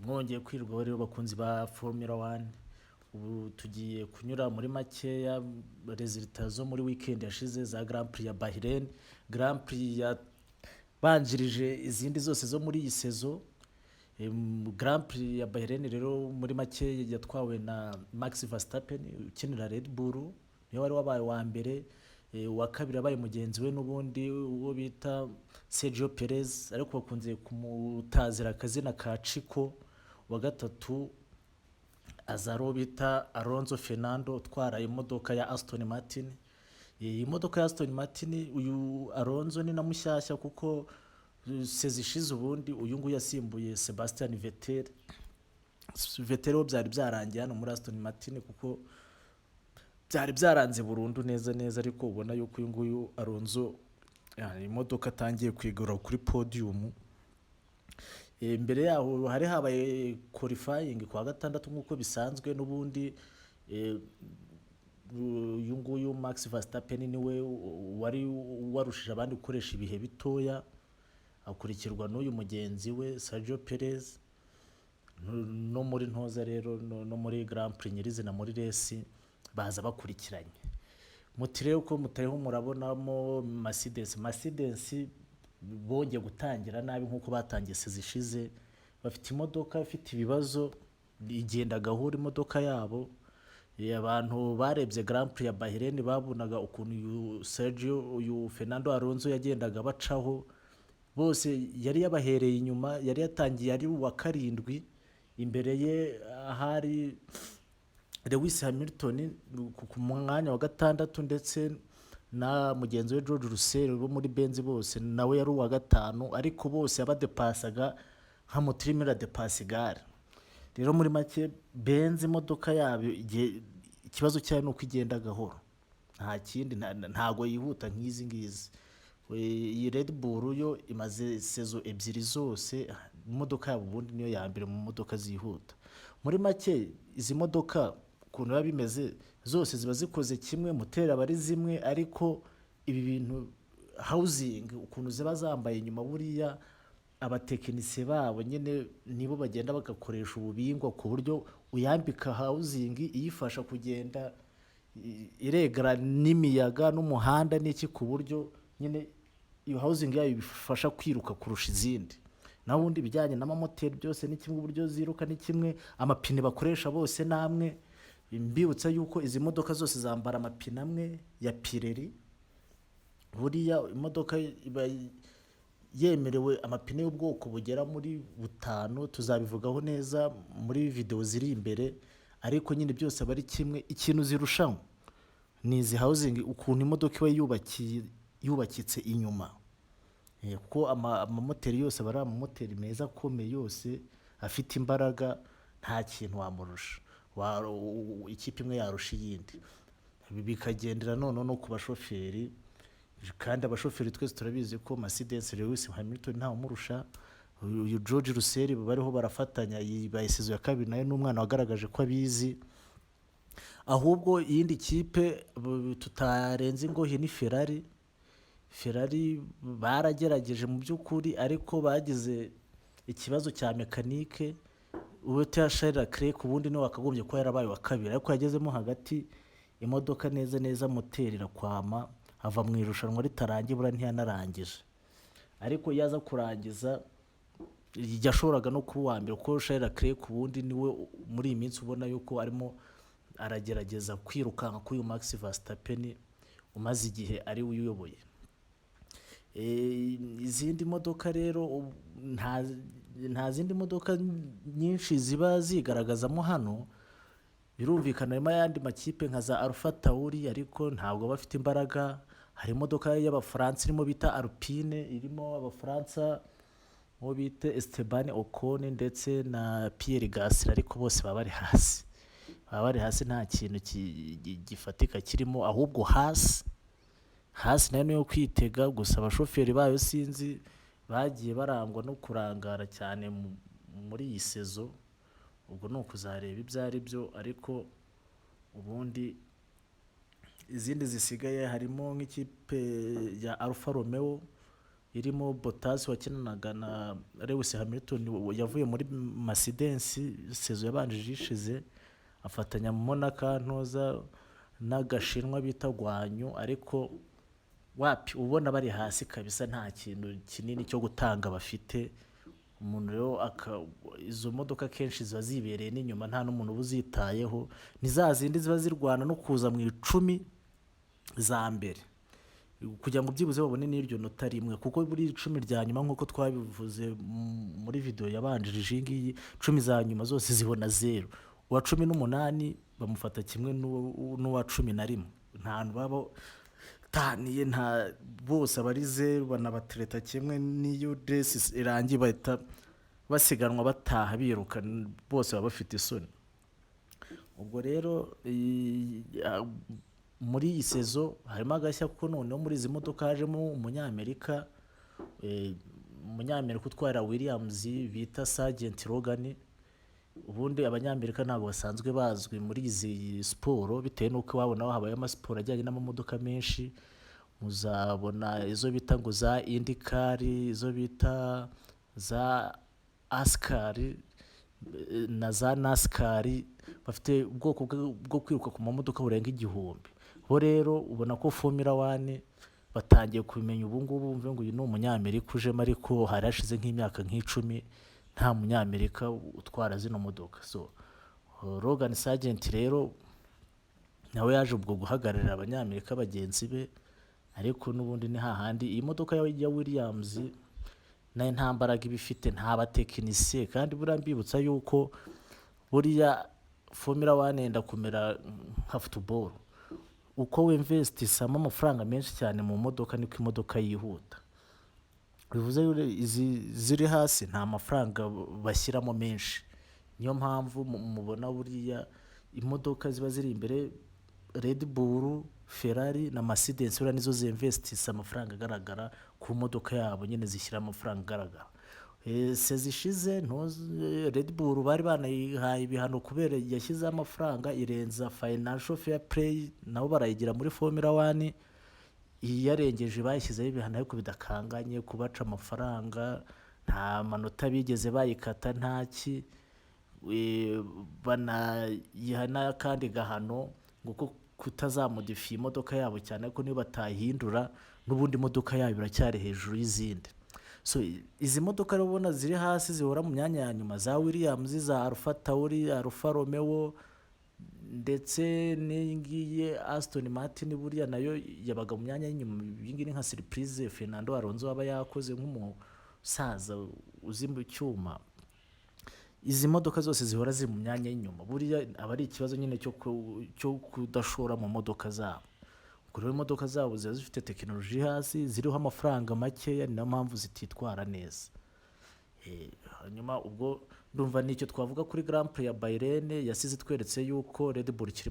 mwongeye kwirwaho rero bakunzi ba Formula 1. Ubu tugiye kunyura muri makeya resultat zo muri weekend yashize za Grand Prix ya Bahrain, Grand Prix yabanjirije izindi zose zo muri iyi sezo. Grand Prix ya Bahrain rero muri make yatwawe na Max Verstappen ukinira Red Bull, niwe wari wabaye wa mbere. Uwa kabiri abaye mugenzi we n'ubundi uwo bita Sergio Perez, ariko bakunze kumutazira akazina ka Chico. Uwa gatatu azaro bita Alonso Fernando utwara imodoka ya Aston Martin. Iyi modoka ya Aston Martin, uyu Alonso ni na mushyashya kuko sezishize ubundi uyu nguyu yasimbuye Sebastian Vettel. Vettel byari byarangiye hano muri Aston Martin kuko byari byaranze burundu neza neza, ariko ubona yuko uyu nguyu Alonso imodoka atangiye kwigora kuri podium. Mbere yaho hari habaye qualifying kwa gatandatu nk'uko bisanzwe n'ubundi. Uyu nguyu Max Verstappen niwe wari warushije abandi gukoresha ibihe bitoya, akurikirwa n'uyu mugenzi we Sergio Perez. No muri ntoza rero no muri Grand Prix nyirizina muri resi baza bakurikiranye. Mutire uko mutayeho murabonamo Mercedes bongeye gutangira nabi nk'uko batangiye sezishize. Bafite imodoka ifite ibibazo, igenda gahura imodoka yabo. Abantu barebye Grand Prix ya Bahrain babonaga ukuntu uyu Fernando Alonso yagendaga bacaho bose, yari yabahereye inyuma, yari yatangiye ari wa karindwi. Imbere ye hari Lewis Hamilton ku mwanya wa gatandatu, ndetse na mugenzi we George Russell bo muri Benz bose nawe yari uwa gatanu, ariko bose abadepasaga nka mutirimira depasigare. Rero muri make Benz imodoka yabo ikibazo cyayo nuko igenda gahoro, nta kindi, ntago yihuta nk'izi ngizi. Iyi Red Bull yo imaze sezo ebyiri zose imodoka yabo ubundi niyo ya mbere mu modoka zihuta. Muri make izi modoka ukuntu biba bimeze zose ziba zikoze kimwe, moteri aba ari zimwe, ariko ibi bintu housing ukuntu ziba zambaye inyuma, buriya abatekinisiye babo nyine nibo bagenda bagakoresha ububingwa ku buryo uyambika housing iyifasha kugenda iregara n'imiyaga n'umuhanda n'iki, ku buryo nyine iyo housing yayo bifasha kwiruka kurusha izindi. Naho ubundi bijyanye n'amamoteri byose ni kimwe, uburyo ziruka ni kimwe, amapine bakoresha bose namwe. Mbibutsa yuko izi modoka zose zambara amapine amwe ya Pirelli. Buriya imodoka iba yemerewe amapine y'ubwoko bugera muri butanu, tuzabivugaho neza muri video ziri imbere, ariko nyine byose aba ari kimwe. Ikintu zirushanwa ni izi housing, ukuntu imodoka iba yubakitse inyuma, kuko amamoteri yose aba ari amamoteri meza akomeye, yose afite imbaraga, nta kintu wamurusha. Ikipe imwe yarusha iyindi. Bikagendera no ku bashoferi, kandi abashoferi twese turabizi ko Mercedes Lewis Hamilton nta umurusha. Uyu George Russell bariho barafatanya bayisizo ya kabiri, nayo n'umwana wagaragaje ko abizi. Ahubwo iyindi kipe tutarenze ingohe ni Ferrari baragerageje mu by'ukuri, ariko bagize ikibazo cya mekanike. Uwe Charles Leclerc ubundi niwe wakagombye kuba yarabaye wa kabiri, ariko yagezemo hagati imodoka neza moteri irakwama, ava mu irushanwa ritarangiye, bura ntiyanarangije. Ariko yaza kurangiza yashoboraga no kuba uwa mbere, kuko Charles Leclerc ubundi niwe muri iyi minsi ubona yuko arimo aragerageza kwirukanka k'uyu Max Verstappen umaze igihe ari uyoboye. Izindi modoka rero nta zindi modoka nyinshi ziba zigaragazamo hano. Birumvikana harimo ayandi makipe nka za Alpha Tauri, ariko ntabwo bafite imbaraga. Hari imodoka y'Abafaransa irimo bita Alpine, irimo Abafaransa uwo bita Esteban Ocon ndetse na Pierre Gasly, ariko bose baba bari hasi, nta kintu gifatika kirimo, ahubwo hasi nayo niyo kwitega. Gusa abashoferi bayo sinzi bagiye barangwa no kurangara cyane muri iyi sezo. Ubwo no kuzareba ibyo ari byo, ariko ubundi izindi zisigaye harimo nk'ikipe ya Alfa Romeo irimo Bottas wakinanaga na Lewis Hamilton yavuye muri Mercedes sezo yabanjije ishize, afatanyamo n'akantoza n'agashinwa bita Gwanyu, ariko wapi ubona bari hasi kabisa, nta kintu kinini cyo gutanga bafite. Umuntu rero izo modoka kenshi ziba zibereye n'inyuma, nta n'umuntu uba uzitayeho, ni za zindi ziba zirwana no kuza mu 10 za mbere kugira ngo byibuze babone n'iryo nota rimwe, kuko buri 10 rya nyuma nk'uko twabivuze muri video yabanjirije iyi ngiyi, 10 za nyuma zose zibona 0. Uwa 18 bamufata kimwe n'uwa 11, nta baba taniye, nta bose abari 0 banabatereta kimwe, n'iyo dress irangiye bahita basiganwa bataha biruka, bose baba bafite isoni. Ubwo rero muri iyi sezo harimo agashya, kuko noneho muri izi modoka hajemo umunyamerika utwara Williams bita Sergeant Logan. Ubundi abanyamerika ntabwo basanzwe bazwi muri izi siporo, bitewe n'uko wabona habaye amasiporo ajyanye n'amamodoka menshi. Muzabona izo bita ngo za IndyCar, izo bita za ASCAR na za NASCAR, bafite ubwoko bwo kwiruka ku mamodoka burenga 1000. Bo rero ubona ko Formula 1 batangiye kubimenya ubu ngubu, bumve ngo uyu ni umunyamerika ujemo, ariko harashize nk'imyaka nk'icumi nta munyamerika utwara zino modoka. So Logan Sargent rero nawe yaje ubwo guhagararira abanyamerika bagenzi be, ariko n'ubundi ni hahandi iyi modoka ya Williams nayo nta mbaraga ibifite, nta batekinisiye, kandi burambibutsa yuko buriya Formula 1 yenda kumera nka football, uko wemvestisamo amafaranga menshi cyane mu modoka niko imodoka yihuta. Bivuze ziri hasi nta mafaranga bashyiramo menshi, niyo mpamvu mubona buriya imodoka ziba ziri imbere, Red Bull, Ferrari na Mercedes, buriya nizo zinvestisa amafaranga agaragara ku modoka yabo, nyine zishyira amafaranga agaragara. Sezishize Red Bull bari banayihaye ibihano kubera yashyize amafaranga irenza financial fair play, nabo barayigira muri Formula 1. Yarengeje bayishyizeho ibihano ariko bidakanganye kubaca amafaranga, nta manota bigeze bayikata, ntaki banayihana kandi gahano ngo kutazamodifiya imodoka yabo cyane, ariko niyo batahindura n'ubundi imodoka yabo iracyari hejuru y'izindi. So izi modoka rero ubona ziri hasi zihora mu myanya ya nyuma, za Williams, za Alfa Tauri, Alfa Romeo, ndetse n'ingiye Aston Martin buriya nayo yabaga mu myanya y'inyuma. Ibingi ni nka surprise Fernando Alonso aba yakoze nk'umusaza uzi mu cyuma. Izi modoka zose zihora ziri mu myanya y'inyuma, buriya aba ari ikibazo nyine cyo kudashora mu modoka zabo. Kuri imodoka zabo ziba zifite tekinoloji hasi, ziriho amafaranga makeya, niyo mpamvu zititwara neza. Hanyuma ubwo ndumva nicyo twavuga kuri Grand Prix ya Bahrain, yasize tweretse yuko Red Bull kiri